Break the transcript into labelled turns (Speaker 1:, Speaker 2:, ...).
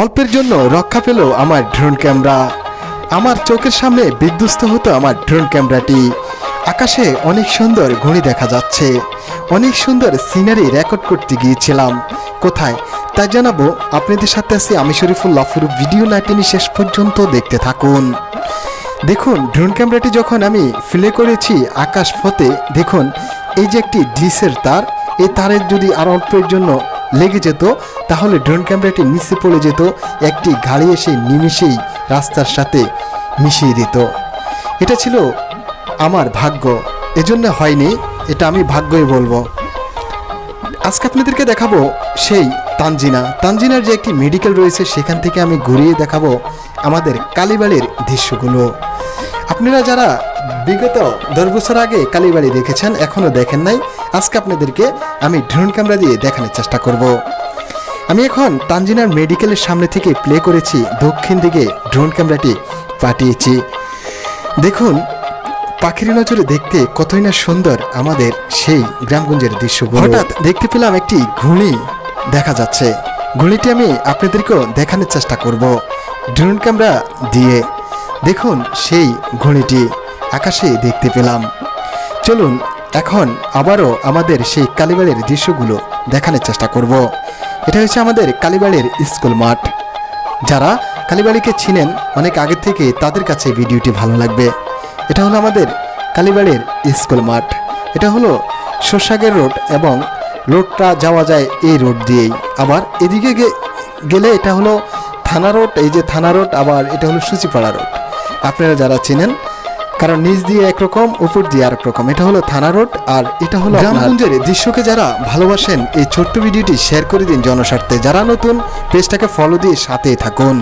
Speaker 1: অল্পের জন্য রক্ষা পেল আমার ড্রোন ক্যামেরা। আমার চোখের সামনে বিধ্বস্ত হতো আমার ড্রোন ক্যামেরাটি। আকাশে অনেক সুন্দর ঘড়ি দেখা যাচ্ছে, অনেক সুন্দর সিনারি রেকর্ড করতে গিয়েছিলাম। কোথায় তা জানাবো আপনাদের সাথে আছি আমি শরীফুল্লাহ। পুরো ভিডিও না টেনে শেষ পর্যন্ত দেখতে থাকুন। দেখুন ড্রোন ক্যামেরাটি যখন আমি প্লে করেছি আকাশ পথে, দেখুন এই যে একটি ডিসের তার, এই তারের যদি আর অল্পের জন্য লেগে যেত তাহলে ড্রোন ক্যামেরাটি নিচে পড়ে যেত, একটি গাড়ি এসে নিমিষেই রাস্তার সাথে মিশিয়ে দিত। এটা ছিল আমার ভাগ্য, এজন্য হয়নি, এটা আমি ভাগ্যই বলবো। আজকে আপনাদেরকে দেখাবো সেই তানজিনার যে একটি মেডিকেল রয়েছে, সেখান থেকে আমি ঘুরিয়ে দেখাবো আমাদের কালীবাড়ির দৃশ্যগুলো। আপনারা যারা বিগত 10 বছর আগে কালীবাড়ি দেখেছেন, এখনও দেখেন নাই, আজকে আপনাদেরকে আমি ড্রোন ক্যামেরা দিয়ে দেখানোর চেষ্টা করব। আমি এখন তানজিনার মেডিকেলের সামনে থেকে প্লে করেছি, দক্ষিণ দিকে ড্রোন ক্যামেরাটি পাঠিয়েছি। দেখুন পাখির নজরে দেখতে কতই না সুন্দর আমাদের সেই গ্রামগঞ্জের দৃশ্যগুলো। হঠাৎ দেখতে পেলাম একটি ঘুড়ি দেখা যাচ্ছে, ঘুড়িটি আমি আপনাদেরকেও দেখানোর চেষ্টা করব ড্রোন ক্যামেরা দিয়ে। দেখুন সেই ঘুড়িটি আকাশে দেখতে পেলাম। চলুন এখন আবারও আমাদের সেই কালীবাড়ির দৃশ্যগুলো দেখানোর চেষ্টা করব। এটা হচ্ছে আমাদের কালীবাড়ির স্কুল মাঠ। যারা কালীবাড়িকে চিনেন অনেক আগে থেকে, তাদের কাছে ভিডিওটি ভালো লাগবে। এটা হলো আমাদের কালীবাড়ির স্কুল মাঠ। এটা হলো শোষাগের রোড এবং রোডটা যাওয়া যায় এই রোড দিয়েই। আবার এদিকে গেলে এটা হলো থানা রোড, এই যে থানা রোড, আবার এটা হলো সূচিপাড়া রোড। আপনারা যারা চিনেন, কারণ নিচ দিয়ে একরকম উপর দিয়ে আরেক রকম। এটা হলো থানা রোড আর এটা হলো গ্রামগঞ্জের দৃশ্যকে যারা ভালোবাসেন এই ছোট্ট ভিডিওটি শেয়ার করে দিন জনস্বার্থে। যারা নতুন পেজটাকে ফলো দিয়ে সাথেই থাকুন।